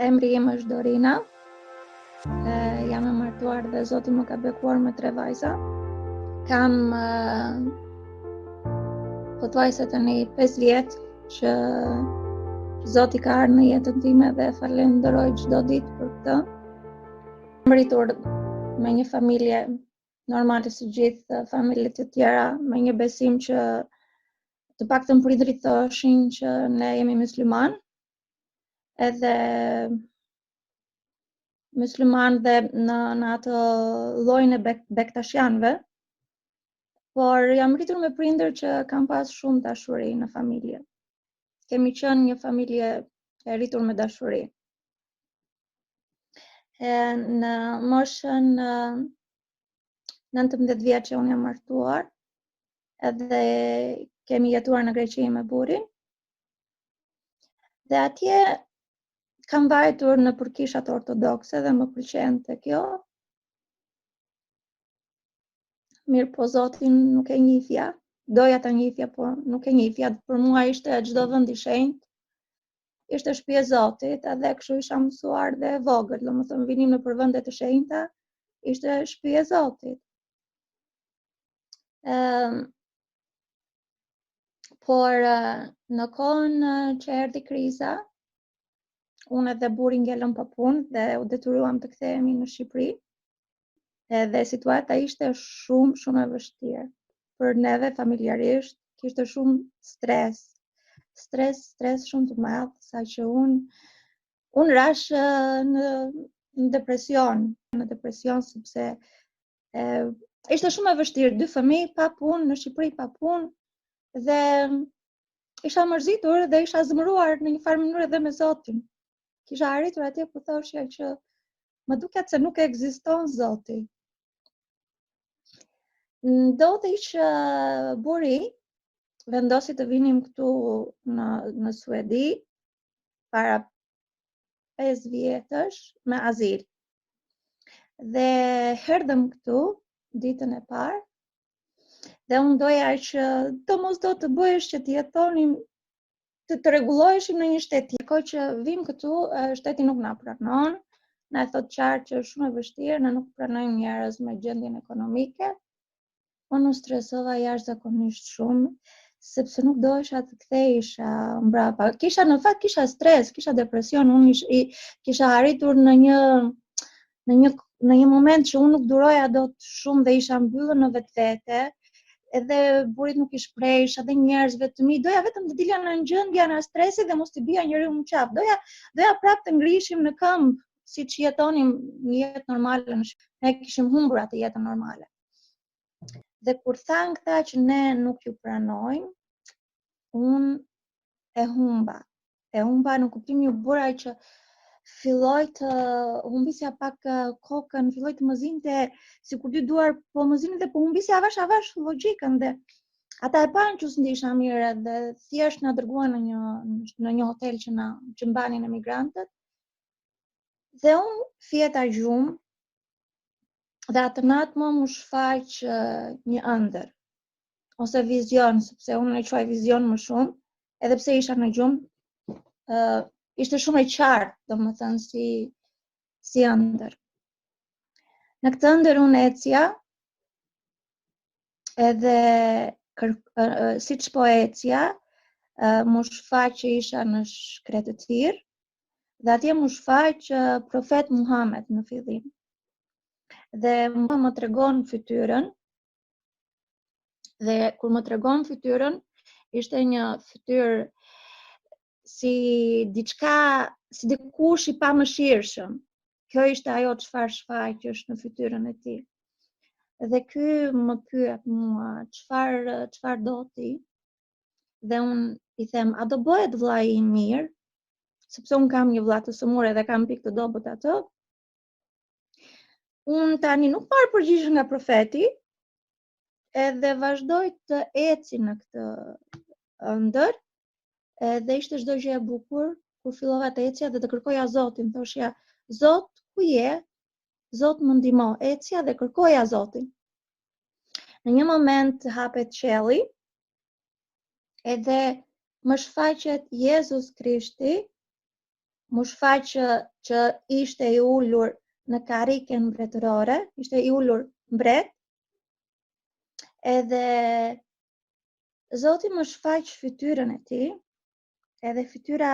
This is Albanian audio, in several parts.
Emri im është Dorina. Jam e martuar dhe Zoti më ka bekuar me 3 vajza. Kam pothuajse tani 5 vjet që Zoti ka ardhur në jetën time dhe falenderoj çdo ditë për këtë. Jam rritur me një familje normale si gjithë familjet e tjera, me një besim që të paktën prindrit thoshin që ne jemi musliman, edhe musliman dhe në atë llojin e bektashianëve, por jam rritur me prindër që kam pas shumë dashuri në familje. Kemi qenë një familje e rritur me dashuri. Në moshën 19 vjeçë unë jam martuar, edhe kemi jetuar në Greqi me burrin. Dhe atje kam vajtur në përkishat ortodokse dhe më pëlqente kjo. Mirë po Zotin nuk e njihja, doja ta njihja, po nuk e njihja. Për mua ishte çdo vend i shenjtë, ishte shtëpi e Zotit, edhe kështu isha mësuar dhe e vogël, domethënë vinim në vende të shenjta, ishte shtëpi e Zotit. Por në kohën që erdhi kriza, unë dhe burri ngelëm pa punë dhe u detyruam të kthehemi në Shqipëri. Edhe situata ishte shumë e vështirë. Për neve familjarisht kishte shumë stres shumë të madh, saqë unë rash në depresion sepse ishte shumë e vështirë, 2 fëmijë pa punë në Shqipëri pa punë, dhe isha mërzitur dhe isha zmëruar në një farë mënyrë edhe me Zotin. Kisha arritur atje ku thoshja që më duket se nuk ekziston Zoti. Ndodhi që burri vendosi të vinim këtu në Suedi para 5 vjetësh me azil. Dhe erdhëm këtu ditën e parë dhe unë doja që domosdo të bëhesh që të jetonim, të rregulloheshim në një shtet. Kohë që vim këtu, shteti nuk na pranon, na thot qartë që është shumë e vështirë, ne nuk pranojmë njerëz me gjendjen ekonomike. Unë u stresova jashtëzakonisht shumë, sepse nuk dohesha të kthehesha mbrapa. Kisha stres, kisha depresion, unë kisha arritur në një moment që unë nuk duroja dot shumë dhe isha mbyllur në vetvete. Edhe burrit nuk i shprehsha dhe njerëzve të mi, doja vetëm të dilja në gjendja në stresit dhe mos të bija njeriu në qafë. Doja prapë të ngriheshim në këmbë, siç jetonim një jetë normale. Ne kishim humbur atë jetën normale. Dhe kur thanë këta që ne nuk ju pranojmë, unë e humba në kuptimin u bëra që filloj të humbisja pak kokën, filloj të më zinte sikur dy duar, po më zinte dhe po humbisja avash logjikën, dhe ata e panë që s'ndisha mirë dhe thjesht na dërguan në një hotel që mbanin emigrantët. Dhe unë fjeta gjumë dhe atë natë më shfaq një ëndër ose vizion, sepse unë e quaj vizion më shumë, edhe pse isha në gjumë, ishte shumë e qartë, domethënë si ëndër. Në këtë ëndër unë ecja, edhe siç po ecja, më shfaq që isha në shkretë të tir, dhe atje më shfaq profet Muhammed në fillim. Dhe më tregon fytyrën, dhe kur më tregon fytyrën, ishte një fytyrë si dikush i pamëshirshëm. Kjo ishte ajo çfarë shfaqesh në fytyrën e tij. Dhe ky më pyet mua, çfarë do ti? Dhe unë i them, a do bëhet vllai i mirë? Sepse unë kam një vlla të sëmurë dhe kam pikë të dobët atë. Unë tani nuk marr përgjigje nga profeti, edhe vazhdoj të eci në këtë ëndër, dhe ishte çdo gjë e bukur kur fillova të ecja dhe të kërkoja Zotin, thoshja, Zot, ku je? Zot më ndihmo, ecja dhe kërkoja Zotin. Në një moment hapet qielli, edhe më shfaqet Jezus Krishti më shfaqë që ishte i ullur në karriken mbretërore, ishte i ullur mbret, edhe Zoti më shfaq fytyrën e tij, edhe fytyra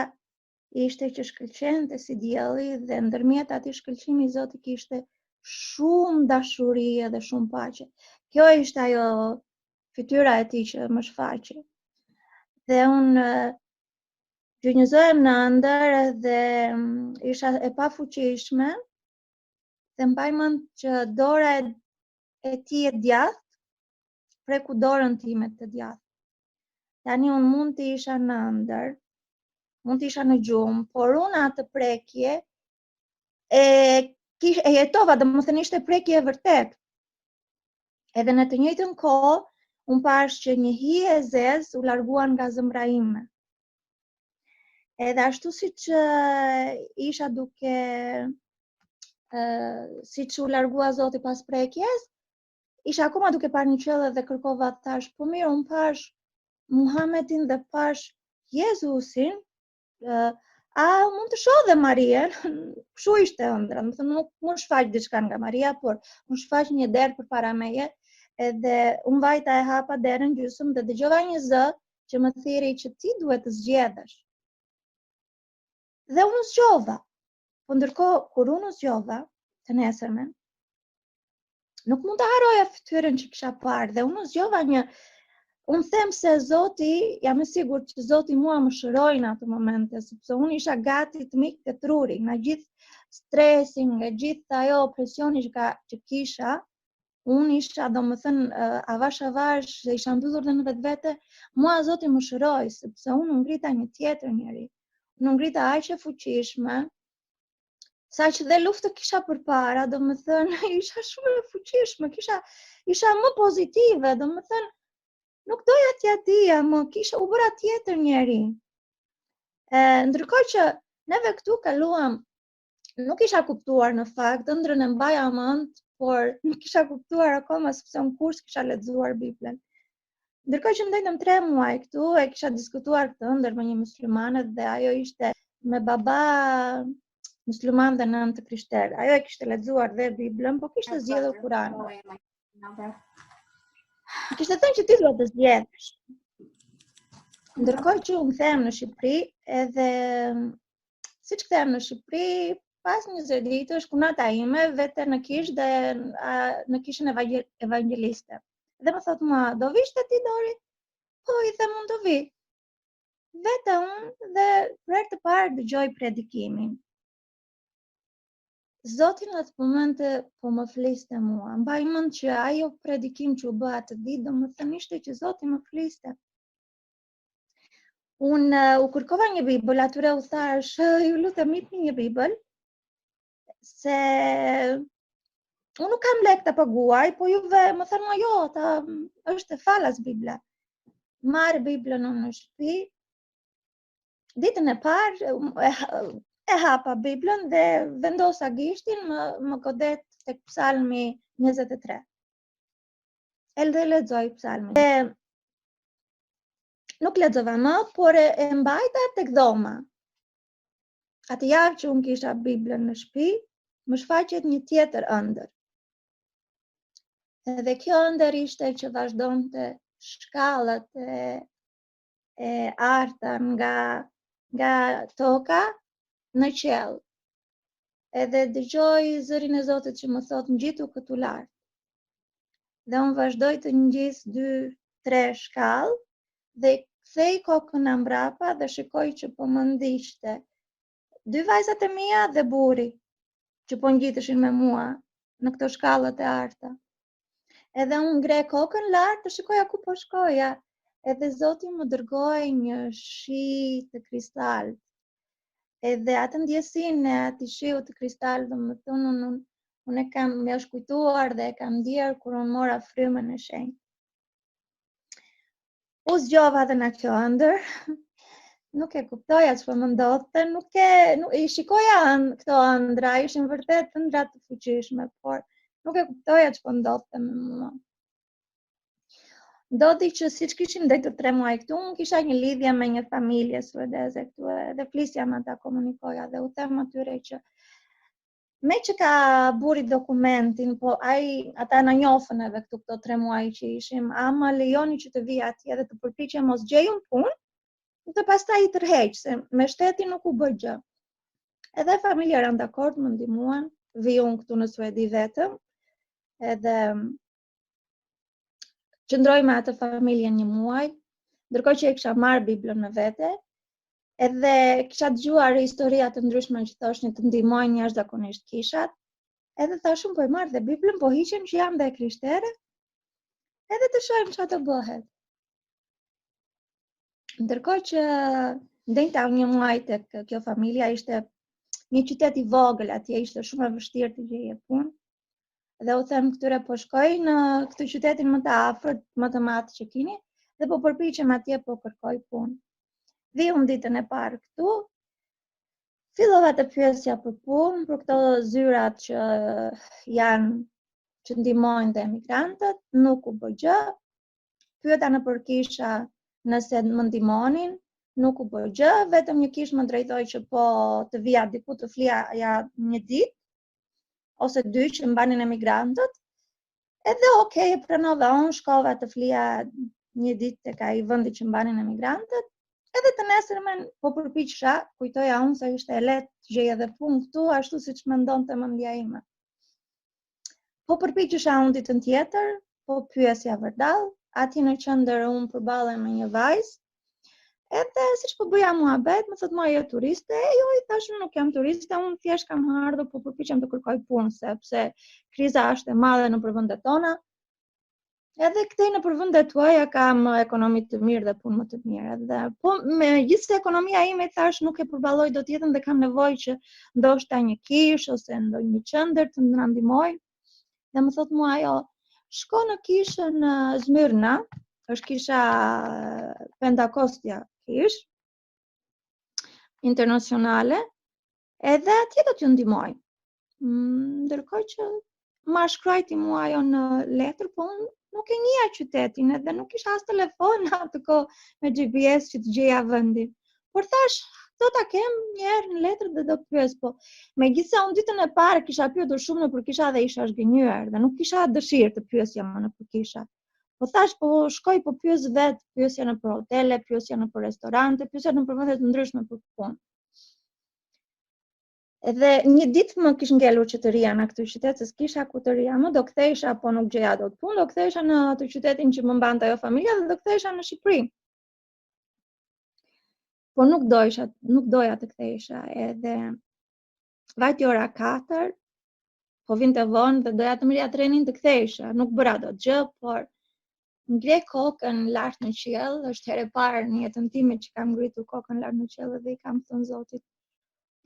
ishte që shkëlqente si dielli dhe ndërmjet atij shkëlqimi Zoti kishte shumë dashuri edhe shumë paqe. Kjo ishte ajo fytyra e tij që më shfaqi. Dhe unë gjynjëzohem në ëndër dhe isha e pafuqishme dhe mbaj mend që dora e tij e djathtë preku dorën time të djathtë. Tani unë mund të isha në ëndër, mund të isha në gjumë, por unë atë prekje e jetova, domethënë ishte prekje e vërtet. Edhe në të njëjtën kohë, unë pash që një hije e zezë u larguan nga zemra ime. Edhe ashtu siç isha duke siç u largua Zoti pas prekjes, isha akoma duke parë një qiell dhe kërkova, thash, po mirë, unë pash Muhamedin dhe pash Jezusin, a mund të shoh dhe Marien? Kështu ishte ëndra, do të thënë nuk më shfaq diçka nga Maria, por më shfaq një derë përpara meje, edhe unë vajta e hapa derën gjysmë dhe dëgjova një zë që më thiri që ti duhet të zgjedhësh. Dhe unë zgjova. Po ndërkohë kur unë zgjova të nesërmen, nuk mund të haroja fytyrën që kisha parë dhe unë zgjova unë them se Zoti, jam e sigurt që Zoti mua më shëroi në atë momente, sepse unë isha gati të mik të truri, nga gjithë stresi, nga gjithë ajo presioni që kisha, unë isha, domethënë, avash, isha mbyllur dhe në vetvete, mua Zoti më shëroi, sepse unë ngrita një tjetër njeri. Unë ngrita aq e fuqishme, saq dhe luftë kisha përpara, domethënë, isha shumë e fuqishme, isha më pozitive, domethënë, nuk doja t'ja dija, më u bëra tjetër njeri. Ndërkohë që neve këtu kaluam, nuk isha kuptuar në fakt, ëndrrën e mbaja mend, por nuk isha kuptuar akoma sepse në kurs kisha lexuar Biblën. Ndërkohë që ndajtëm 3 muaj këtu, e kisha diskutuar këtë ëndër me një muslimane dhe ajo ishte me baba musliman dhe nën të krishterë. Ajo e kishte lexuar dhe Biblën, po kishte zgjedhur Kuranin. Kishte thënë që ti duhet të zgjedhësh. Ndërkohë që unë kthehem në Shqipëri, edhe siç kthehem në Shqipëri, pas 20 ditësh kunata ime vete në kishë dhe në kishën evangeliste. Dhe më thotë mua, do vish te ti Dori? Po, i them unë do vi. Vete unë dhe për herë të parë dëgjoj predikimin. Zoti në atë momente po më fliste mua. Mbaj mend që ajo predikim që u bë atë ditë, domethënë ishte që Zoti më fliste. Unë u kërkova një Bibël, atyre u thash, ju lutem jepni një Bibël, se unë nuk kam lek të paguaj, po juve më thanë, jo, është e falas Bibla. Marr Biblën unë në shtëpi. Ditën e parë e hapa Biblën dhe vendosa gishtin, më godet tek Psalmi 23. Dhe lexoj Psalmin. Dhe nuk lexova më, por e mbajta tek dhoma. Atë javë që unë kisha Biblën në shtëpi, më shfaqet një tjetër ëndër. Dhe kjo ëndër ishte që vazhdonte shkallët e arta nga toka në qiell. Edhe dëgjoj zërin e Zotit që më thotë ngjitu këtu lart. Dhe unë vazhdoj të ngjis 2-3 shkallë dhe kthej kokën mbrapa dhe shikoj që po më ndiqte 2 vajzat e mia dhe burri që po ngjiteshin me mua në këto shkallët e arta. Edhe unë ngre kokën lart të shikoja ku po shkoja. Edhe Zoti më dërgoi një shi të kristalt. Edhe atë ndjesinë e atij shiu të kristalt, domethënë unë e kam më është kujtuar dhe e kam ndier kur unë mora frymën e shenjtë. U zgjova edhe në kjo ëndër. Nuk e kuptoja ç'po më ndodhte, nuk i shikoja këto ëndra, ishin vërtet ëndra të fuqishme, por nuk e kuptoja ç'po ndodhte me mua. Ndodhi që siç kishim deri të 3 muaj këtu, unë kisha një lidhje me një familje suedeze këtu dhe flisja me ata, komunikoja dhe u them atyre që me që ka buri dokumentin, po ata na njohën edhe këto 3 muaj që ishim, a më lejoni që të vi atje dhe të përpiqem mos gjejun punë, dhe pastaj i tërheq, se me shtetin nuk u bë gjë. Edhe familja ran dakord, më ndihmuan, vi unë këtu në Suedi vetëm, edhe qëndroj me atë familjen 1 muaj, ndërkohë që e kisha marrë Biblën në vete, edhe kisha dëgjuar historia të ndryshme që thoshin të ndihmojnë jashtëzakonisht kishat, edhe thashun po e marr dhe Biblën, po hiqem që jam dhe krishtere, edhe të shohim çfarë të bëhet. Ndërkohë që ndenjta 1 muaj tek kjo familja, ishte një qytet i vogël, atje ishte shumë e vështirë të gjeje punë. Dhe u them këtyre po shkoj në këtë qytetin më të afërt, më të madh që keni, dhe po përpiqem atje po kërkoj punë. Vi unë ditën e parë këtu, fillova të pyesja për punë, për këto zyrat që ndihmojnë dhe emigrantët, nuk u bë gjë. Pyeta nëpër kisha nëse më ndihmonin, nuk u bë gjë, vetëm një kish më drejtoi që po të vija diku të flija një ditë ose 2 që mbanin emigrantët, edhe okay, e pranova unë, shkova të flija një ditë tek ai vendi që mbanin emigrantët, edhe të nesërmen po përpiqesha, kujtoja unë se ishte e lehtë të gjej edhe punë këtu, ashtu siç mendonte mendja ime. Po përpiqesha unë ditën tjetër, po pyesja vërdall, aty në qendër unë përballem me një vajzë, edhe siç po bëja muhabet, më thotë je turiste, jo, i thash nuk jam turiste, unë thjesht kam ardhur, po përpiqem të kërkoj punë, sepse kriza është e madhe nëpër vendet tona. Edhe këtej nëpër vendet tuaja kam ekonomi të mirë dhe punë më të mirë. Edhe po megjithëse ekonomia ime, thash, nuk e përballoj dot jetën dhe kam nevojë që ndoshta një kish ose ndonjë qendër të na ndihmojë. Dhe më thotë mua ajo, shko në kishën Zmirna, është kisha Pentakostja kish, internacionale, edhe atje do t'ju ndihmoj. Ndërkohë që ma shkruajti mua ajo në letër, po unë nuk e njeh qytetin, edhe nuk kisha as telefon atë kohë me GPS që të gjeja vendin. Por thash, do ta kem një herë në letër dhe do të pyes, po megjithëse unë ditën e parë kisha pyetur shumë nëpër kisha dhe isha zgënjur dhe nuk kisha dëshirë të pyesja më nëpër kisha. Po thash, po shkoj, po pyes vetë, pyesja nëpër hotele, pyesja nëpër restorante, pyesja nëpër vende të ndryshme për punë. Edhe një ditë më kish ngelur që të rija në këtë qytet, se s'kisha ku të rija më, do kthehesha, po nuk gjeja dot punë, do kthehesha në atë qytetin që më mbante ajo familja dhe do kthehesha në Shqipëri. Po nuk doja të kthehesha, edhe vajti ora 4, po vinte vonë dhe doja të merrja trenin të kthehesha, nuk bëra dot gjë, por ngre kokën lart në qiell, është herë e parë në jetën time që kam ngritur kokën lart në qiell dhe i kam thënë Zotit,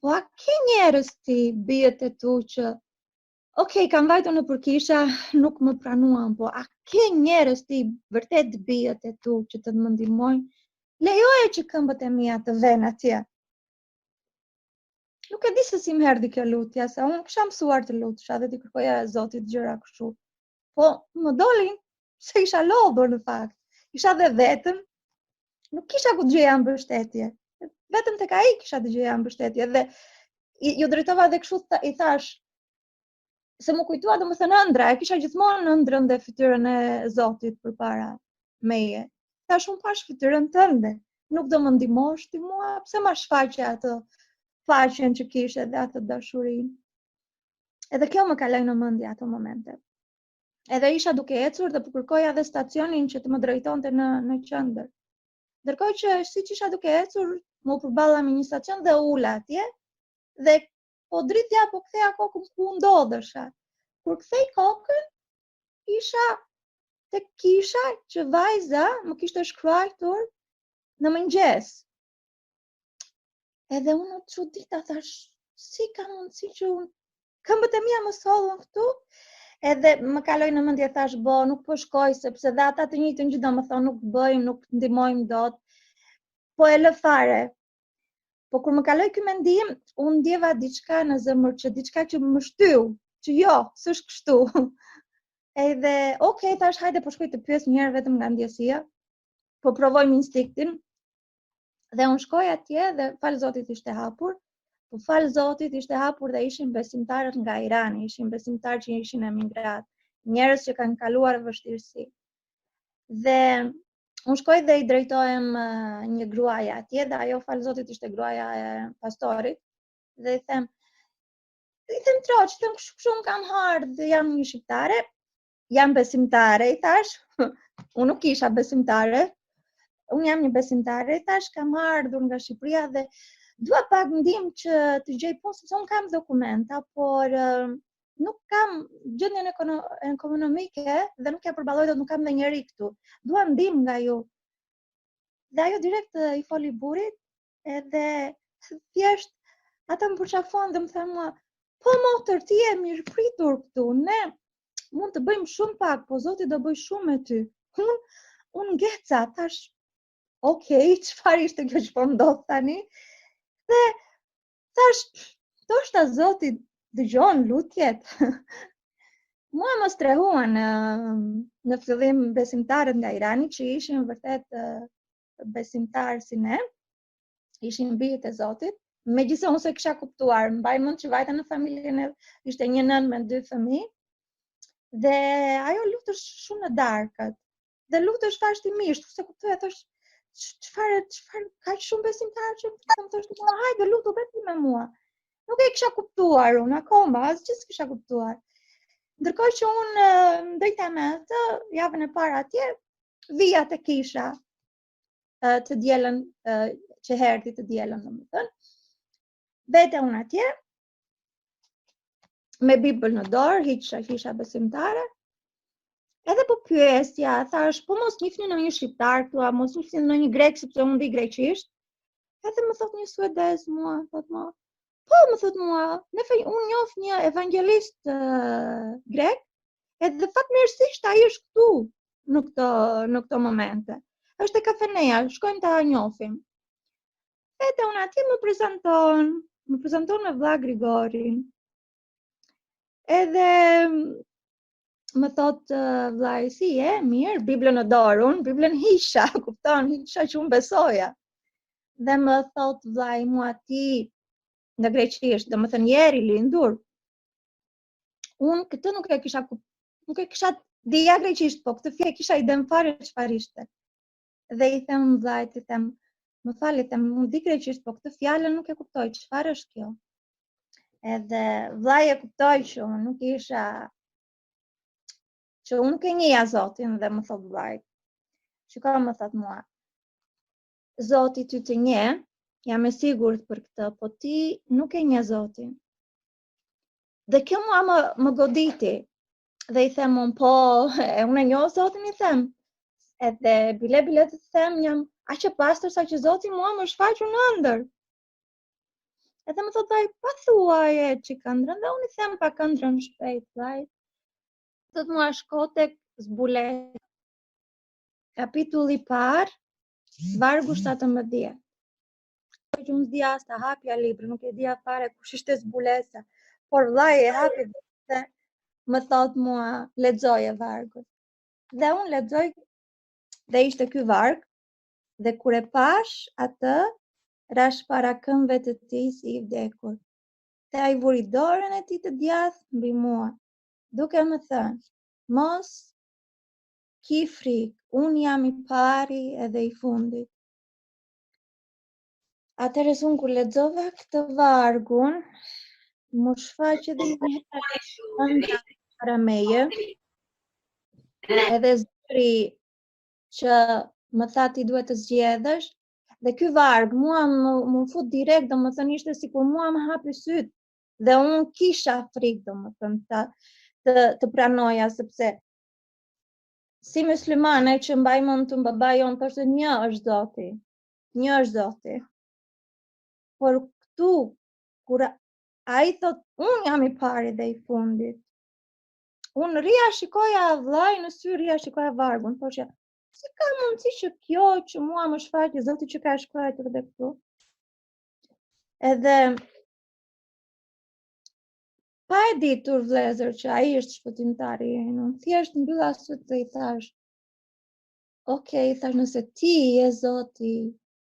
po a ke njerëz ti bijët e tu që, okay, kam vajtur nëpër kisha, nuk më pranuan, po a ke njerëz ti vërtet bijët e tu që të më ndihmojnë? Lejoje që këmbët e mia të venë atje. Nuk e di se si më erdhi kjo lutja, se unë kisha mësuar të lutesha dhe të kërkoja Zotit gjëra kështu. Po më dolin se isha lodhur në fakt. Isha dhe vetëm, nuk kisha ku të gjeja mbështetje. Vetëm tek ai kisha të gjeja mbështetje dhe ju drejtova dhe kështu i thash se më kujtua domethënë ëndra, e kisha gjithmonë ëndrën dhe fytyrën e Zotit përpara meje. Thash unë pash fytyrën tënde, nuk do më ndihmosh ti mua, pse ma shfaqe atë faqen që kishe dhe atë dashurinë. Edhe kjo më kaloi në mendje ato momente. Edhe isha duke ecur dhe po kërkoja edhe stacionin që të më drejtonte në qendër. Ndërkohë që siç isha duke ecur, më përballa me një stacion dhe ula atje dhe po dritja po ktheja kokën ku ndodhesha. Kur kthej kokën, isha tek kisha që vajza më kishte shkruar në mëngjes. Edhe unë çudita thash, si ka mundësi që unë këmbët e mia më sollën këtu? Edhe më kaloi në mendje, thash, nuk po shkoj, sepse dhe ata të njëjtën gjë do më thonë nuk bëjmë, nuk ndihmojmë dot. Po e lë fare. Po kur më kaloi ky mendim, unë ndjeva diçka në zemër, që diçka që më shtyu, që jo, s'është kështu. Edhe, okay, thash, hajde po shkoj të pyes një herë vetëm nga ndjesia, po provojmë instiktin. Dhe unë shkoj atje dhe fal Zotit ishte hapur, po fal Zotit ishte hapur dhe ishin besimtarët nga Irani, ishin besimtarë që ishin emigrat, njerëz që kanë kaluar vështirësi. Dhe unë shkoj dhe i drejtohem një gruaje atje dhe ajo fal Zotit ishte gruaja e pastorit dhe i them troq, them kështu kam ardhur, jam një shqiptare, jam besimtare, i thash, unë nuk isha besimtare, unë jam një besimtare, i thash, kam ardhur nga Shqipëria dhe dua pak ndihmë që të gjej punë, sepse unë kam dokumenta, por nuk kam gjendjen ekonomike dhe nuk ja përballoj dot, nuk kam ndonjëri këtu. Dua ndihmë nga ju. Dhe ajo direkt i foli burit, edhe thjesht ata më përqafon dhe më thënë mua, po motër, ti je mirë pritur këtu, ne mund të bëjmë shumë pak, po Zoti do bëj shumë me ty. Unë ngeca, thash, okay, çfarë ishte kjo që po ndodh tani? Dhe thash, ndoshta Zoti dëgjon lutjet. Mua më strehuan në fillim besimtarët nga Irani, që ishin vërtet besimtarë si ne, ishin bijët e Zotit. Megjithëse unë se kisha kuptuar, mbaj mend që vajta në familjen e ishte një nën me 2 fëmijë. Dhe ajo lutësh shumë në darkët. Dhe lutësh vazhdimisht, se kuptoja, thosh, çfarë kaq shumë besimtarë që më thosh, hajde lutu vetëm me mua. Nuk e kisha kuptuar unë akoma, asgjë s'kisha kuptuar. Ndërkohë që unë ndëjta me atë, javën e parë atje, vija te kisha të dielën që herti të dielën, domethënë. Vete unë atje, me Bibël në dorë, hisha besimtare, edhe po pyesja, thash, po mos njihni në një shqiptar këtu, a mos njihni në një grek, sepse unë di greqisht. Edhe më thot një suedez mua, thot mua, po më thot mua, unë njoh një evangelist grek, edhe fatmirësisht ai është këtu në këto momente. Është e kafeneja, shkojmë ta njohim. Vete unë atje më prezanton me vlla Grigorin. Edhe më thot vllai, si je, mirë, Biblën në dorë, unë Biblën hisha, kupton, hisha që unë besoja. Dhe më thot vllai mua, ti nga greqisht, domethënë je i lindur. Unë këtë nuk e kisha dija greqisht, po këtë fjalë kisha idem fare çfarë ishte. Dhe i them vllait, i them, më fal, i them, unë di greqisht, po këtë fjalë nuk e kuptoj, çfarë është kjo? Edhe vllai e kuptoi që unë nuk isha, që unë nuk e njeh Zotin, dhe më thot vllai, shikoj, më thot mua, Zoti ty të njeh, jam e sigurt për këtë, po ti nuk e njeh Zotin. Dhe kjo mua më goditi. Dhe i them unë, po, unë e njoh Zotin, i them. Edhe bile të them, jam aq e pastër sa që Zoti mua më shfaqur në ëndër. Edhe më thot vllai, pa thuaje çikëndrën, dhe unë i them pa këndrën shpejt, vllai. Thot mua, shko tek zbulesa. Kapitulli i parë, vargu 17. Që unë s'dija as ta hapja librin, nuk e dija fare kush ishte zbulesa. Por vllai e hapi dhe më thot mua, lexoje vargun. Dhe unë lexoj dhe ishte ky varg, dhe kur e pash atë, rash para këmbëve të tij si i vdekur. Dhe ai vuri dorën e tij të djathtë mbi mua, duke më thënë, mos ki frikë, unë jam i pari edhe i fundit. Atëherë unë kur lexova këtë vargun, më shfaqe dhe një herë arameje, edhe zëri që më tha ti duhet të zgjedhësh, dhe ky varg mua më fut direkt, domethënë ishte sikur mua më hapi syt, dhe unë kisha frikë, domethënë të pranoja, sepse si muslimane që mbaj mend të babai jon thoshte një është Zoti. Por këtu, kur ai thot, unë jam i pari dhe i fundit, unë rria shikoja vllai në sy, rria shikoja vargun, thoshja, si ka mundësi që kjo që mua më shfaqe Zoti që ka shkruar edhe këtu? Edhe Pa e ditur vëllezër që ai është shpëtimtari im, unë thjesht mbylla syt dhe I thash, okay, thash nëse ti je Zoti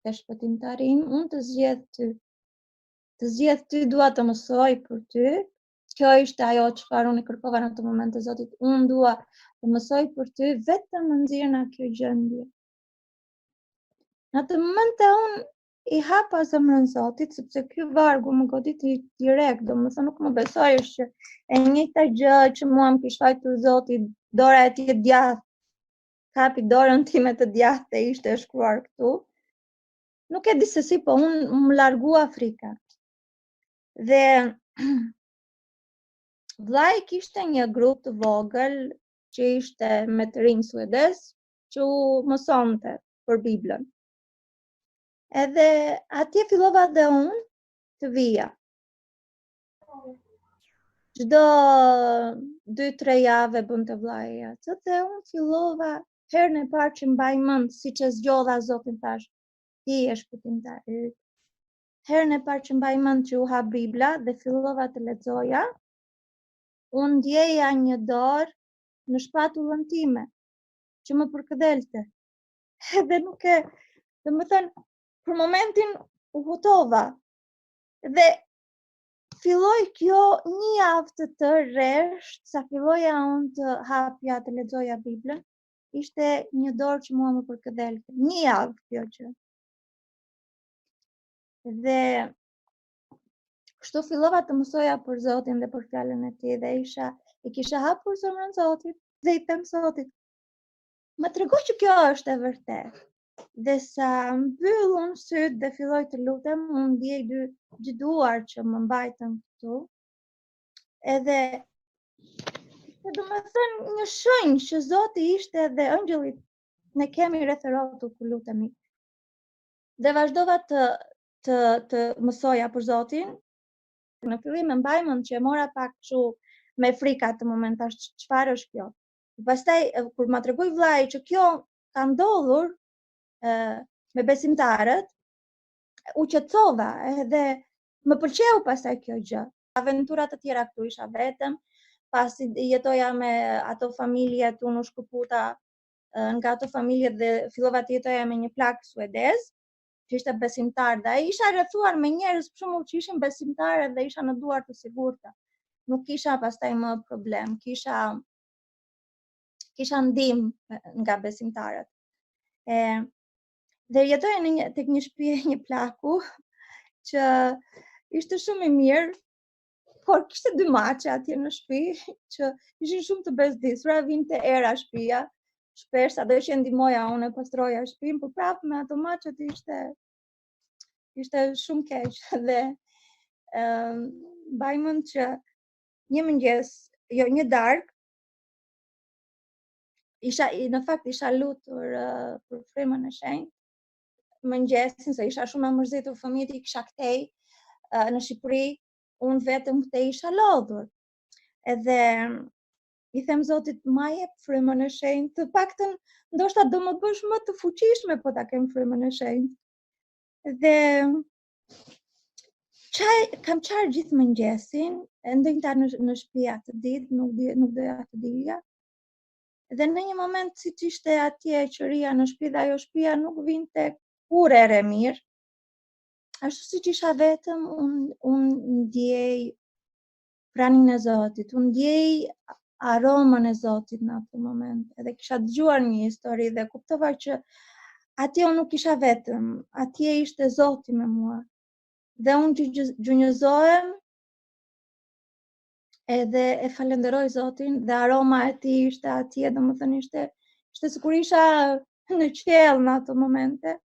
e shpëtimtari im, unë të zgjedh ty. Të zgjedh ty, dua të mësoj për ty. Kjo ishte ajo çfarë unë kërkova në atë moment të Zotit. Unë dua të mësoj për ty vetëm në nxjerr nga kjo gjendje. Në atë moment unë I hapa zemrën Zotit, sepse ky vargu më goditi direkt, domethënë nuk më besoj që e njëjta gjë që mua më kishte fajtur Zoti, dora e tij e djathtë, kapi dorën time të djathtë e ishte shkruar këtu. Nuk e di se si, po unë më largua frika. Dhe vllai kishte një grup të vogël që ishte me të rinj suedez, që u mësonte për Biblën. Edhe atje fillova dhe unë të vija. Çdo 2-3 javë bënte vllai atë, dhe unë fillova herën e parë që mbaj mend siç e zgjodha Zotin, thash, ti je shpëtimtari. Herën e parë që mbaj mend që u hap Bibla dhe fillova të lexoja, unë ndjeja një dorë në shpatullën time që më përkëdelte. Edhe nuk e, domethënë, për momentin u hutova. Dhe filloi kjo një javë të tërë sa filloja unë të hapja, të lexoja Biblën, ishte një dorë që mua më përkëdelte. Një javë kjo gjë. Dhe kështu fillova të mësoja për Zotin dhe për fjalën e Tij dhe I kisha hapur zemrën Zotit dhe I them Zotit, më trego që kjo është e vërtetë. Dhe sa mbyll unë syt dhe filloj të lutem, unë ndjej dy duar që më mbajtën këtu. Edhe domethënë një shenjë që Zoti ishte dhe ëngjëllit ne kemi rreth rrotull kur lutemi. Dhe vazhdova të mësoja për Zotin. Në fillim e mbaj mend që e mora pak kështu me frikë atë moment, tash çfarë është kjo. Pastaj kur ma tregoi vllai që kjo ka ndodhur me besimtarët, u qetësova edhe më pëlqeu pastaj kjo gjë. Aventura të tjera këtu isha vetëm, pasi jetoja me ato familje, unë u shkëputa nga ato familje dhe fillova të jetoja me një plak suedez, që ishte besimtar, dhe ai isha rrethuar me njerëz për shembull që ishin besimtarë dhe isha në duar të sigurta. Nuk kisha pastaj më problem, kisha ndihmë nga besimtarët. Dhe jetoja tek një shtëpi, një plaku që ishte shumë I mirë, por kishte 2 mace atje në shtëpi që ishin shumë të bezdisura, vinte era shtëpia, shpesh sado që ndihmoja unë e pastroja shtëpinë, por prapë me ato macet ishte shumë keq. Dhe mbaj mend që një mëngjes, jo një darkë, në fakt isha lutur për frymën e shenjtë, mëngjesin, se isha shumë e mërzitur, fëmijët I kisha kthej në Shqipëri, unë vetëm këtej isha lodhur. Edhe I them Zotit, ma jep frymën e shenjtë, të paktën ndoshta do më bësh më të fuqishme po ta kem frymën e shenjtë. Dhe kam qarë gjithë mëngjesin, ndonjëta në shtëpi atë ditë, nuk doja të dilja. Dhe në një moment siç ishte atje qëria në shtëpi dhe ajo shtëpia nuk vinte kur ere mirë, ashtu siç isha vetëm, unë ndjej praninë e Zotit, unë ndjej aromën e Zotit në atë moment. Edhe kisha dëgjuar një histori dhe kuptova që atje unë nuk isha vetëm, atje ishte Zoti me mua. Dhe unë gjunjëzohem edhe e falenderoj Zotin dhe aroma e Tij ishte atje, domethënë ishte sikur isha në qiell në ato momente.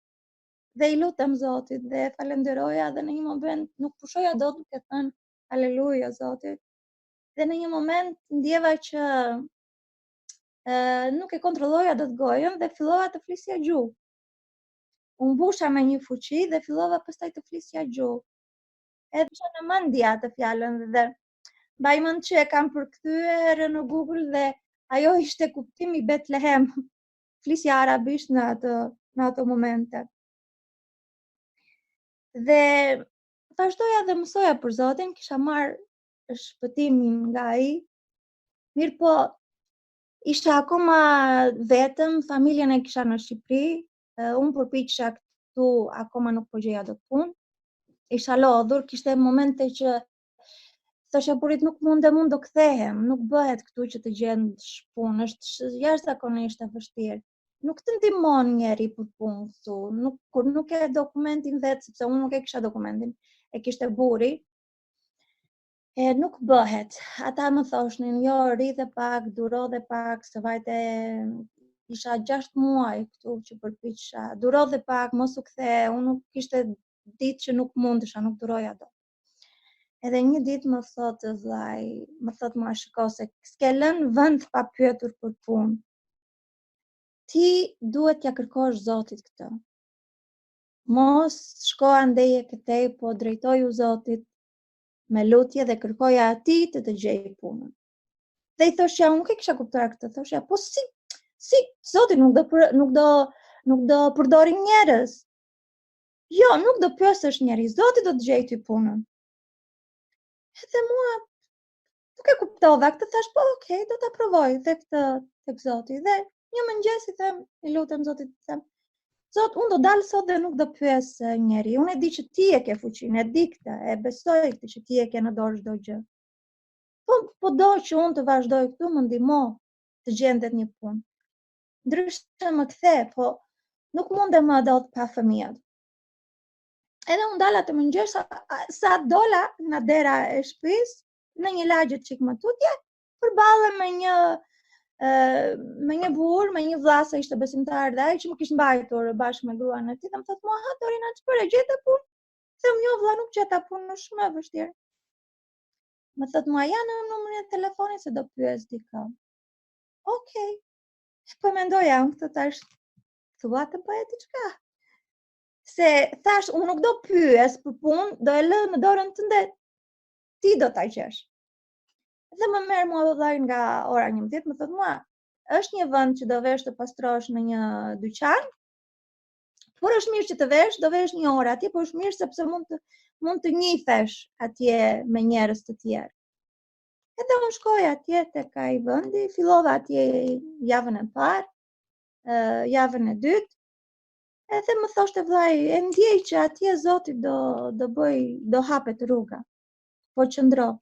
Dhe I lutem Zotit dhe falenderoja dhe në një moment nuk pushoja dot duke thënë haleluja Zotit. Dhe në një moment ndjeva që nuk e kontrolloja dot gojën dhe fillova të flisja gjuhë. U mbusha me një fuqi dhe fillova pastaj të flisja gjuhë. Edhe isha në mendje atë fjalën dhe mbaj mend që e kam përkthyer në Google dhe ajo ishte kuptimi Betlehem. Flisja arabisht në ato momente. Dhe vazhdoja dhe mësoja për Zotin, kisha marrë shpëtimin nga ai. Mirë po, isha akoma vetëm, familjen e kisha në Shqipëri, unë përpiqesha këtu akoma nuk po gjeja dot punë. Isha lodhur, kishte momente që thosha burit nuk mundem, unë do kthehem, nuk bëhet këtu që të gjendesh punë, është jashtëzakonisht e vështirë. Nuk të ndihmon njeri për punë këtu, kur nuk e dokumentin vet, sepse unë nuk e kisha dokumentin, e kishte burri, nuk bëhet. Ata më thoshnin, jo, rri dhe pak, duro dhe pak, se vajte isha 6 muaj këtu që përpiqesha, duro dhe pak, mos u kthe, unë nuk kishte ditë që nuk mundesha, nuk duroja dot. Edhe një ditë më thot vllai, më thot mua shiko se s'ke lënë vend pa pyetur për punë. Ti duhet t'ja kërkosh Zotit këtë. Mos shko andeje këtej, po drejtoju Zotit me lutje dhe kërkoja atij të gjej punën. Dhe i thoshja, unë nuk e kisha kuptuar këtë, thoshja, po si Zoti nuk do përdori njerëz. Jo, nuk do pyesësh njerëz, Zoti do të gjej ty punën. Edhe mua nuk e kuptova këtë, thash, po okay, do ta provoj tek Zoti. Dhe një mëngjes i them, i lutem Zotit, them, Zot, unë do dalë sot dhe nuk do pyes njeri. Unë e di që ti e ke fuqinë, e di këtë, e besoj këtë që ti e ke në dorë çdo gjë. Po do që unë të vazhdoj këtu, më ndihmo të gjendet një punë. Ndryshe më kthe, po nuk mundem më dot pa fëmijët. Edhe unë dala të mëngjes, sa dola në dera e shtëpisë, në një lagje çik më tutje, përballem me një burr, me një vlla se ishte besimtar dhe ai që më kishte mbajtur bashkë me gruan e tij, më thotë mua, "Ha, Dorina, çfarë gjete punë?" Them, "Jo, vlla, nuk gjeta punë, është shumë e vështirë." Më thotë mua, "Ja në numrin e telefonit se do pyes dikë." Okej. Po mendoja unë këtë tash, thua të bëhet diçka. Se thash, unë nuk do pyes për punë, do e lë në dorën tënde, ti do ta gjesh. Dhe më merr mua vllai nga ora 11, më thotë mua, është një vend që do vesh të pastrosh në një dyqan, por është mirë që të vesh, do vesh një orë atje, por është mirë sepse mund të njihesh atje me njerëz të tjerë. Edhe unë shkoj atje tek ai vendi, fillova atje javën e parë, javën e dytë, edhe më thoshte vllai, e ndjej që atje Zoti do hapet rruga. Po qëndro.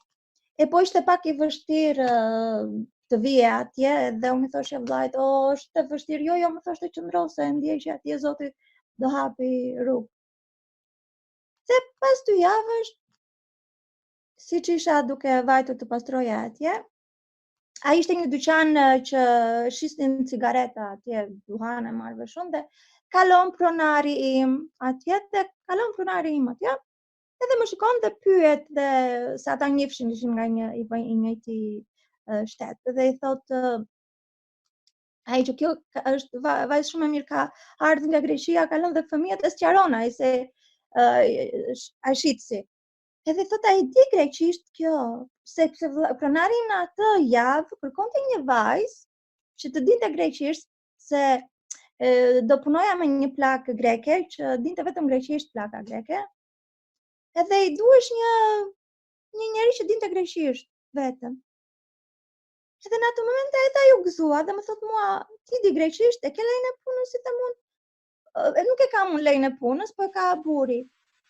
E po ishte pak i vështirë të vije atje, dhe unë i thoshe vllajt, është e vështirë, jo, më thoshte qëndro, se e ndjej që atje Zoti do hapi rrugë. Se pas 2 javësh, siç isha duke vajtur të pastroja atje, ai ishte një dyqan që shisnin cigareta atje, duhane marrë shumë, dhe kalon pronari im atje, edhe më shikon dhe pyet, dhe sa ata njihshin, ishin nga i njëjti shtet, dhe i thot, ai që kjo është vajzë shumë e mirë, ka ardhur nga Greqia, ka lënë dhe fëmijët, e sqaron ai se ai shitsi. Edhe thot, ai di greqisht kjo, sepse pronari në atë javë kërkonte një vajzë që të dinte greqisht, se do punoja me një plakë greke, që dinte vetëm greqisht, plaka greke. Edhe i duhesh një njeri që dinte greqisht vetëm. Edhe në atë moment ai u gëzua dhe më thot mua, ti di greqisht, e ke lejnë e punës, si të mund? Nuk e kam unë lejnë e punës, po e ka burri.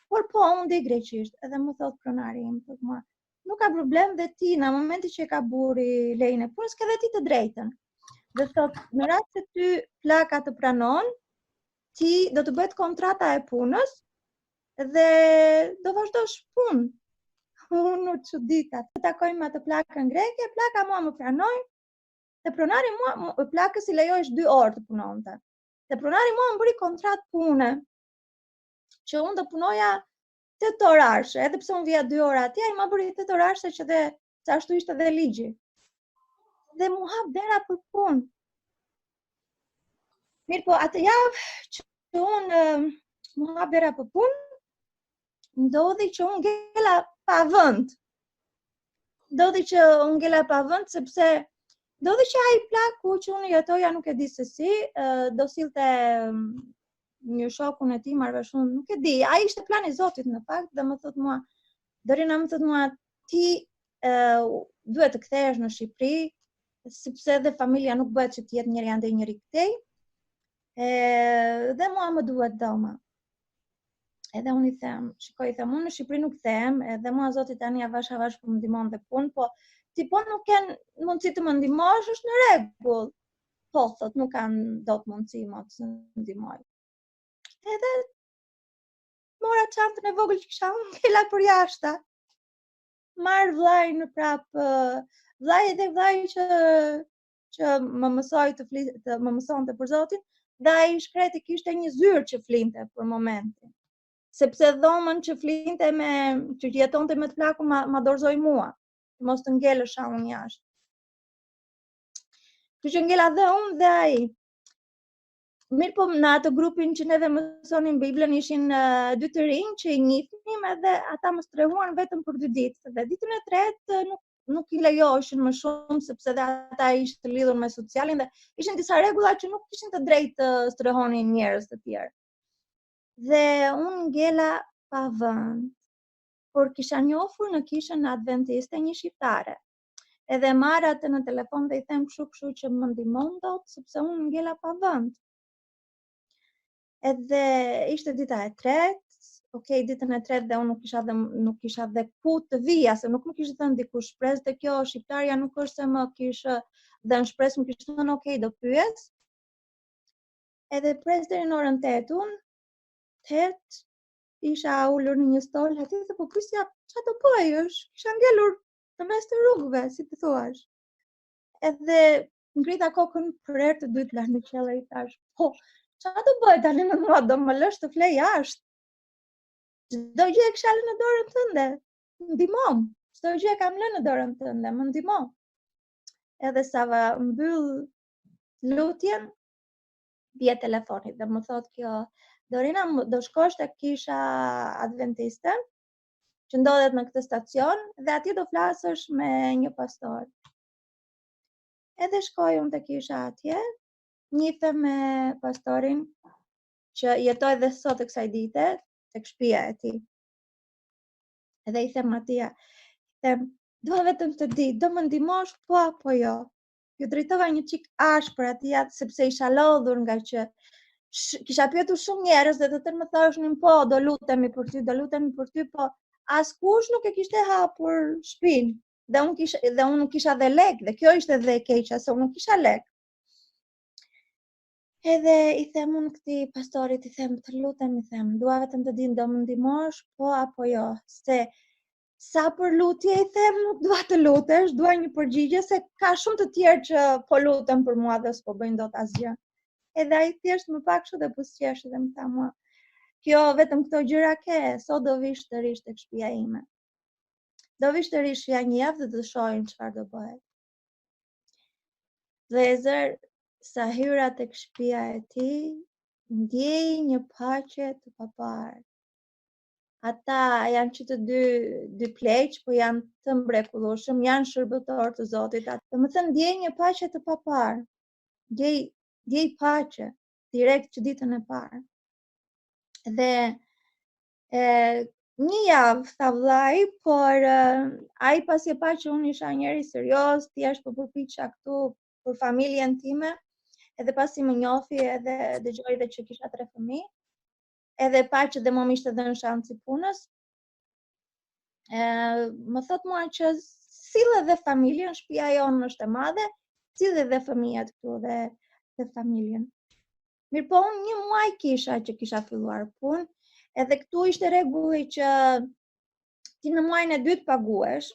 Por po, unë di greqisht. Edhe më thot pronari im, thot mua, nuk ka problem, dhe ti në momenti që e ka burri lejnë e punës, ke dhe ti të drejtën. Dhe thot, në rast se ty plaka të pranon, ti do të bëhet kontrata e punës, dhe do vazhdosh punë. Unë u çudita. Të takojmë atë plakën greke, plaka mua më pranoi, dhe pronari mua plakës i lejohesh 2 orë të punonte. Dhe pronari mua më bëri kontratë pune, që unë do punoja 8 orarshe, edhe pse unë vija 2 orë atje, ai më bëri 8 orarshe, që dhe ashtu ishte dhe ligji. Dhe mu hap dera për punë. Mirë po, atë javë që unë mu hap dera për punë, ndodhi që unë ngela pa vend. Sepse ndodhi që ai plaku që unë jetoja, nuk e di se si, do sillte një shokun e tij, marrëveshun, nuk e di, ai ishte plan i Zotit në fakt, dhe më thot mua, Dorina, më thot mua, ti duhet të kthehesh në Shqipëri, sepse edhe familja nuk bëhet që të jetë njëri ande njëri këtej. Dhe mua më duhet dhoma. Edhe unë i them, shikoj, i them, unë në Shqipëri nuk them, edhe mua zoti tani avash po më ndihmon dhe punë, po ti po nuk ken mundësi të më ndihmosh, është në rregull. Po, thot, nuk kanë dot mundësi më të ndihmoj. Edhe mora çantën e vogël që kisha unë, ngela për jashta. Marr vllajin prapë, vllai edhe vllai që më mësoi më mësonte për Zotin, dhe ai shkreti kishte një zyrë që flinte për momentin. Sepse dhomën që flinte që jetonte me të plakun ma dorëzoi mua, mos të ngelesha unë jashtë. Kështu që ngela dhe unë dhe ai. Mirë, po në atë grupin që neve mësonin Biblën ishin 2 të rinj që i njihnim, edhe ata më strehuan vetëm për 2 ditë. Dhe ditën e tretë nuk i lejoheshin më shumë, sepse dhe ata ishte të lidhur me socialin dhe ishin disa rregulla që nuk kishin të drejtë të strehonin njerëz të tjerë. Dhe unë ngela pa vend, por kisha njohur në kishën adventiste një shqiptare. Edhe marr atë në telefon dhe i them kështu që më ndihmon dot, sepse unë ngela pa vend. Edhe ishte dita e tretë, ditën e tretë dhe unë nuk kisha dhe ku të vija, se nuk më kishte thënë dikush shpresë, dhe kjo shqiptarja nuk është se më kishte dhënë shpresë, më kishte thënë do pyes. Edhe pres deri në orën 8 isha ulur në një stol, aty dhe po pyesja çfarë do bëj, kisha ngelur në mes të rrugëve, si të thuash. Edhe ngrita kokën për herë të dytë lart në qiell e i thash, po, çfarë do bëj tani me mua, do më lësh të flej jashtë? Çdo gjë e kisha lënë në dorën tënde, ndihmo. Çdo gjë e kam lënë në dorën tënde, më ndihmo. Edhe sa mbyll lutjen, bie telefoni dhe më thot kjo, Dorina, do shkosh tek kisha adventiste, që ndodhet në këtë stacion, dhe atje do flasësh me një pastor. Edhe shkoj unë tek kisha atje, njihem me pastorin që jetoj dhe sot e kësaj dite, tek shtëpia e tij. Edhe i them atij, dua vetëm të di, do më ndihmosh po apo jo? Ju drejtova një çik ashpër atij, sepse isha lodhur nga që kisha pyetur shumë njerëz dhe të tërë më thoshin po, do lutemi për ty, po askush nuk e kishte hapur shtëpinë. Dhe unë nuk kisha dhe lek, dhe kjo ishte dhe e keqja, se unë nuk kisha lek. Edhe i them unë këtij pastorit, i them, të lutem, i them, dua vetëm të di, do më ndihmosh po apo jo, se sa për lutje, i them, nuk dua të lutesh, dua një përgjigje, se ka shumë të tjerë që po lutem për mua dhe s'po bëjnë dot asgjë. Edhe ai thjesht më pa kështu dhe buzëqesh dhe më tha mua, kjo vetëm këto gjëra ke, sot do vish të rish tek shtëpia ime. Do vish të rish ja një javë dhe të shohim çfarë do bëhet. Vëllezër, sa hyra tek shtëpia e tij, ndjej një paqe të paparë. Ata janë që të dy pleq, po janë të mrekullueshëm, janë shërbëtor të Zotit. Domethënë ndjej një paqe të paparë. Ndjej paqe direkt që ditën e parë. Dhe një javë tha vllai, por ai pasi e pa që unë isha njeri serioz, thjesht po përpiqja këtu për familjen time, edhe pasi më njofi edhe dëgjoi dhe që kisha 3 fëmijë, edhe pa që dhe më ishte dhënë shans i punës, më thot mua që sille dhe familjen, shtëpia jonë është e madhe, sille dhe fëmijët këtu dhe familjen. Mirë, po unë 1 muaj kisha që kisha filluar punë, edhe këtu ishte rregulli që ti në muajin e dytë paguhesh.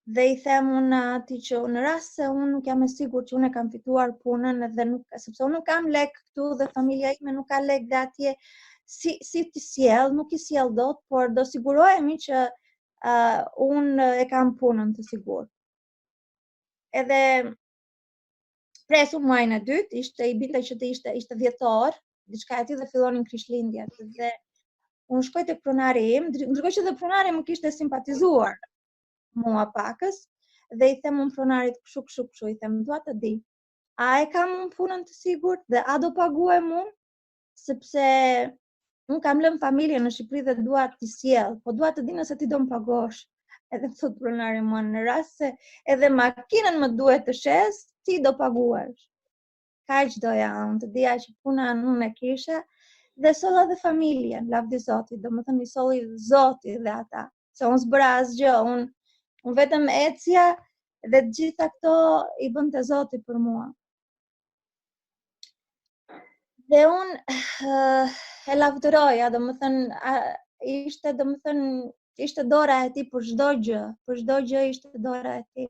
Dhe i them unë atij që në rast se unë nuk jam e sigurt që unë e kam fituar punën, edhe sepse unë nuk kam lek këtu dhe familja ime nuk ka lek dhe atje, si ti sjell, nuk i sjell dot, por do sigurohemi që unë e kam punën të sigurt. Edhe presu muajin e dytë, i binte që ishte 10 orë, diçka aty dhe fillonin Krishtlindjet. Dhe unë shkoj tek pronari im, ndërkohë që dhe pronari më kishte simpatizuar mua pakës, dhe i them unë pronarit kështu, i them, dua të di, a e kam unë punën të sigurt dhe a do paguhem unë, sepse unë kam lënë familjen në Shqipëri dhe dua t'i sjell, po dua të di nëse ti do më pagosh. Edhe thot pronari mua, në rast se edhe makinën më duhet të shes, ti do paguash. Kaq doja unë, të dija që puna unë e kisha, dhe solla dhe familjen, lavdi Zotit, domethënë i solli Zoti dhe ata. Se unë s'bëra asgjë, unë vetëm ecja dhe të gjitha këto i bënte Zoti për mua. Dhe unë e lavdëroja, ishte dora e tij për çdo gjë ishte dora e tij.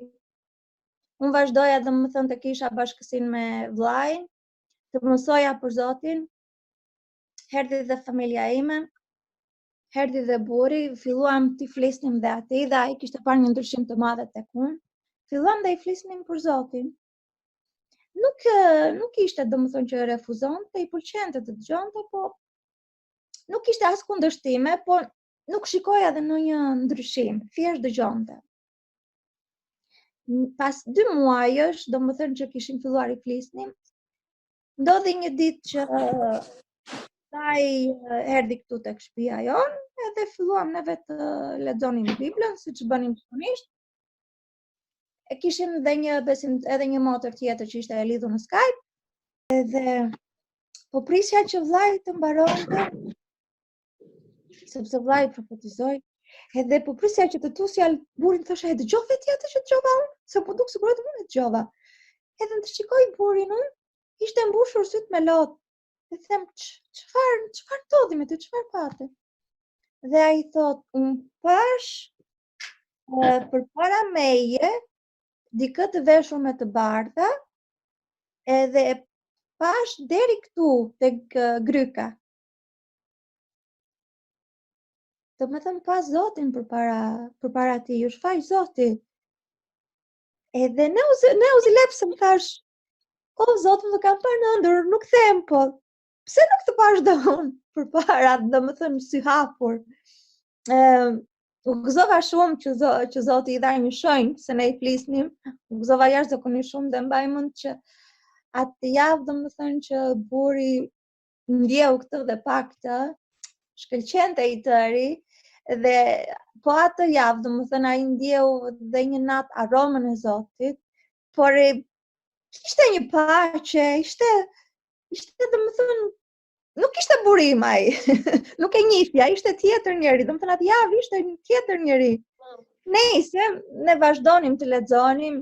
Unë vazhdoja të kisha bashkësinë me vllajin, të mësoja për Zotin, erdhi dhe familja ime, erdhi dhe burri, filluam të flisnim dhe atij, dhe ai kishte parë një ndryshim të madh tek unë. Filluam dhe i flisnim për Zotin. Nuk ishte që refuzonte, i pëlqente të dëgjonte, po nuk kishte as kundërshtime, po nuk shikoja edhe ndonjë ndryshim, thjesht dëgjonte. Pas 2 muajësh, që kishim filluar i flisnim, ndodhi një ditë që ai erdhi këtu tek shtëpia jon, edhe filluam neve të lexonim Biblën, siç bënim zakonisht. E kishim edhe një motër tjetër që ishte e lidhur në Skype, edhe po prisja që vllai të mbaronte, sepse vllai profetizoi, edhe po prisja që të tusja burrin, thoshe, e dëgjove ti atë që dëgjova unë? Se po duk sigurisht unë e dëgjova. Edhe të shikoj burrin unë, ishte mbushur syt me lot. Dhe them, çfarë ndodhi me ty, çfarë pate? Dhe ai thot, unë pash përpara meje dikë të veshur me të bardha, edhe e pash deri këtu tek gryka. Do me thëmë pas Zotin përpara ti, ju shfaq Zoti. Edhe ne u zilepsëm, thash, o Zotin dhe kam parë në ndër, nuk them, po, pse nuk të pash dhe unë përpara, do me thëmë si hapur. U gëzova shumë që Zoti i dha një shenjë, se ne i flisnim, u gëzova jashtëzakonisht shumë dhe mbaj mend që atë javë, do me thënë që burri ndjeu këtë dhe pak të, shkëlqente i tëri, dhe po atë javë, do me thënë ai ndjeu dhe një natë aromën e Zotit, por ishte një paqe, ishte do me thënë, nuk ishte burim ai, nuk e njihja, ishte tjetër njeri, do me thënë atë javë ishte një tjetër njeri. Nejse, ne vazhdonim të lexonim,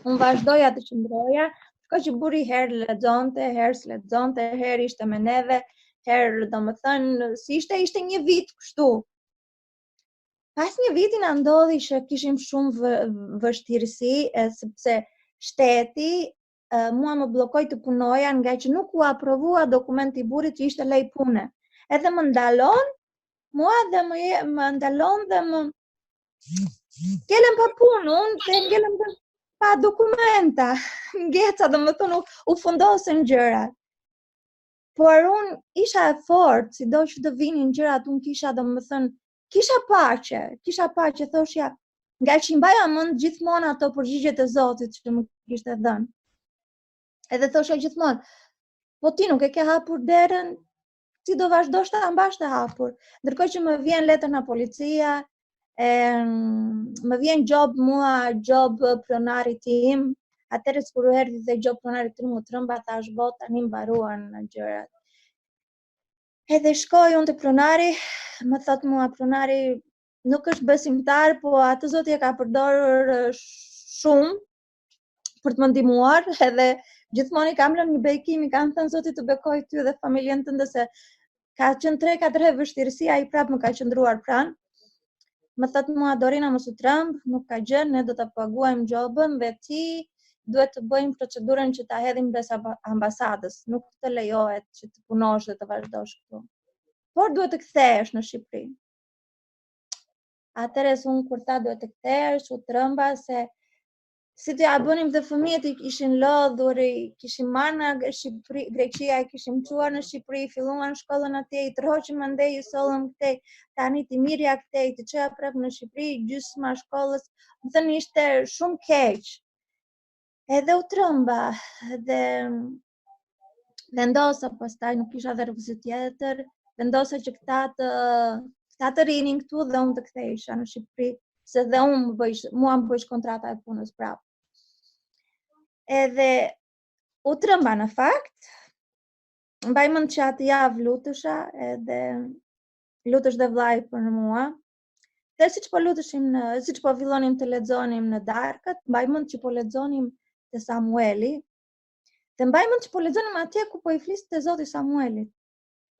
unë vazhdoja të qëndroja, shko që burri herë lexonte, herë s'lexonte, herë ishte me neve, herë, do me thënë, si ishte një vit kështu. Pas një viti na ndodhi që kishim shumë vështirësi, sepse shteti mua më bllokoi të punoja nga që nuk u aprovua dokumenti i burrit që ishte lej pune. Edhe më ndalon mua dhe më ndalon dhe më ngelem pa punë, unë dhe ngelem pa dokumenta, ngeca, do me thënë, u fundosen gjërat. Por unë isha e fortë, sido që të vinin gjërat, unë kisha, do me thënë, kisha paqe, thoshja, nga që i mbaja mend gjithmonë ato përgjigjet e Zotit që më kishte dhënë. Edhe thoshja gjithmonë, po ti nuk e ke hapur derën, ti do vazhdosh ta mbash të hapur. Ndërkohë që më vjen letër nga policia, më vjen job pronari tim, atëherë kur u erdhi dhe job pronari tim u trëmba, thash bot tani mbaruan gjërat. Edhe shkoj unë te pronari, më thot mua pronari nuk është besimtar, po atë Zoti e ka përdorur shumë për të më ndihmuar, edhe gjithmonë i kam lënë një bekim, i kam thënë Zoti të bekoj ty dhe familjen tënde, se ka qenë 3-4 herë vështirësi, ai prapë më ka qëndruar pranë. Më thot mua Dorina mos u tremb, nuk ka gjë, ne do ta paguajmë jobën dhe ti duhet të bëjmë procedurën që ta hedhim mbes ambasadës, nuk të lejohet që të punosh dhe të vazhdosh këtu. Por duhet të kthehesh në Shqipëri. Atëherë unë kur tha duhet të kthehesh, u tremba se si të ja bënim dhe fëmijët i kishin lodhur, i kishim marrë nga Shqipëri, Greqia, i kishim çuar në Shqipëri, filluan shkollën atje, i tërhoqim andej, i sollëm këtej, tani ti mirja këtej, të çoja prapë në Shqipëri, gjysma shkollës, më thënë ishte shumë keq. Edhe u trëmba, dhe vendosa pastaj, nuk kisha dhe rrugësi tjetër, vendosa që këta sa të rinin këtu dhe unë të kthehesha në Shqipëri, se dhe mua më bëjsh kontrata e punës prapë. Edhe u trëmba në fakt, mbaj mend që atë javë lutesha edhe lutesh dhe vllai për mua. Dhe siç po fillonim të lexonim në darkët, mbaj mend që po lexonim te Samueli. Dhe mbaj mend që po lexonim atje ku po i fliste Zoti Samuelit.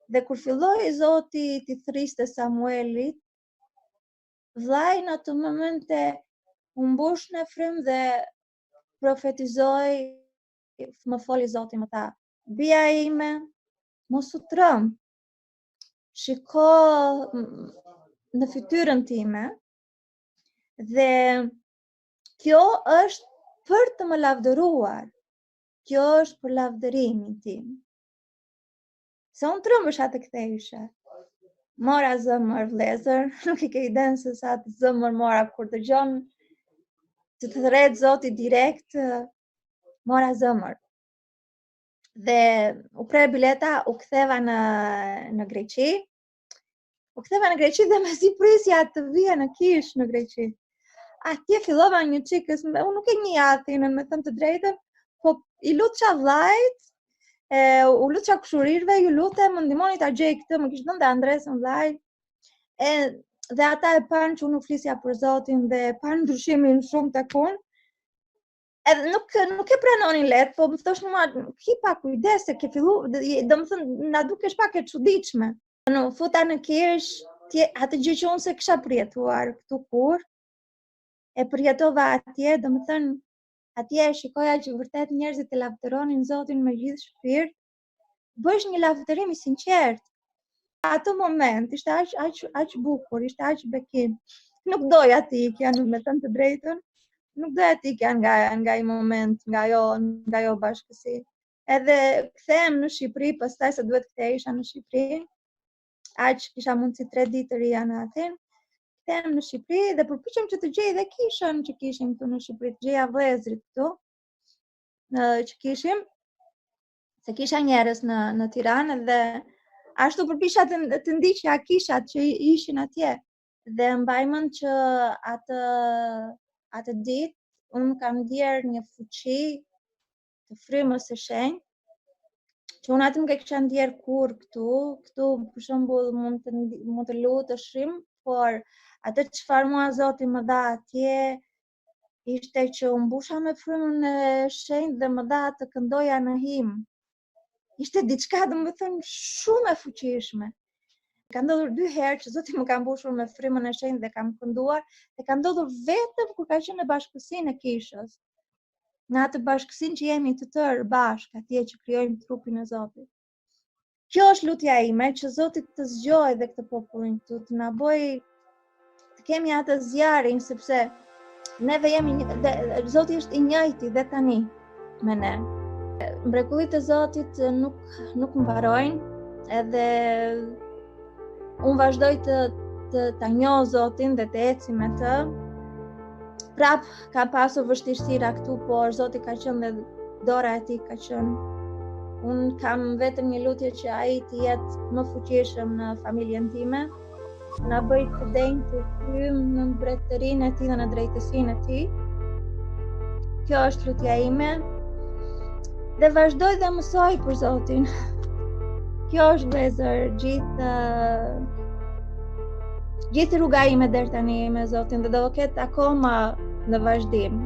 Dhe kur filloi Zoti t'i thriste Samuelit, vllai në atë momente u mbush në frymë dhe profetizoi, më foli Zoti, më tha: "Bia ime, mos u trëm. Shiko në fytyrën time dhe kjo është për të më lavdëruar. Kjo është për lavdërimin tim." Se unë trëmbësha të kthehesha. Mora zëmër vlezër, nuk i ke iden se sa të zëmër mora kur dëgjon të thret Zoti direkt, mora zëmër. Dhe u pre bileta, u ktheva në Greqi. U ktheva në Greqi dhe mezi prisja të vija në Kish në Greqi. Atje fillova një çikës, unë nuk e njeh Athinën, me thënë të drejtën, po i lutësha vllajt, u lutësha kushurirëve, ju lutem, më ndihmoni ta gjej këtë, më kishte dhënë adresën vllai. Dhe ata e panë që unë nuk flisja për Zotin dhe panë ndryshimin shumë tek unë. Edhe nuk e pranonin lehtë, po më thoshin mua, "Ki pak kujdes se ke fillu", domethënë na dukesh pak e çuditshme. Në futa në Kish, atë gjë që unë se kisha përjetuar këtu kur, e përjetova atje, domethënë atje e shikoja që vërtet njerëzit e lavdëronin Zotin me gjithë shpirt, bësh një lavdërim i sinqert. Atë moment ishte aq bukur, ishte aq bekim. Nuk doja të ikja, me thënë të drejtën, nuk doja të ikja nga ai moment, nga ajo bashkësi. Edhe kthehem në Shqipëri, pastaj se duhet kthehesha në Shqipëri. Aq kisha mundësi 3 ditë të rija në Athinë. Kthehem në Shqipëri dhe përpiqem që të gjej dhe kishën që kishim këtu në Shqipëri, të gjeja vëllezrit këtu që kishim, se kisha njerëz në Tiranë dhe ashtu përpiqja të ndiqja kishat që ishin atje. Dhe mbaj mend që atë ditë unë kam ndier një fuqi të frymës së shenjtë, që unë atë nuk e kisha ndier kur këtu për shembull mund të luteshim, por atë çfarë mua Zoti më dha atje ishte që u mbusha me frymën e shenjtë dhe më dha të këndoja në him. Ishte diçka, domethënë, shumë e fuqishme. Ka ndodhur 2 herë që Zoti më ka mbushur me frymën e shenjtë dhe kam kënduar, dhe ka ndodhur vetëm kur ka qenë në bashkësinë e kishës. Në atë bashkësinë që jemi të tërë bashkë, atje që krijojmë trupin e Zotit. Kjo është lutja ime, që Zoti të zgjojë dhe këtë popullin këtu, të na bëjë të kemi atë zjarrin, sepse neve jemi Zoti është i njëjti dhe tani me ne. Mrekullitë e Zotit nuk mbarojnë, edhe unë vazhdoj ta njoh Zotin dhe të eci me të. Prap ka pasur vështirësira këtu, por Zoti ka qenë dhe dora e tij ka qenë. Unë kam vetëm një lutje që ai të jetë më fuqishëm në familjen time, na bëj të denjë të hyjmë në mbretërinë e tij dhe në drejtësinë e tij. Kjo është lutja ime. Dhe vazhdoj dhe mësoj për Zotin. Kjo është vëllezër, gjithë rruga ime deri tani me Zotin dhe do ketë akoma në vazhdim.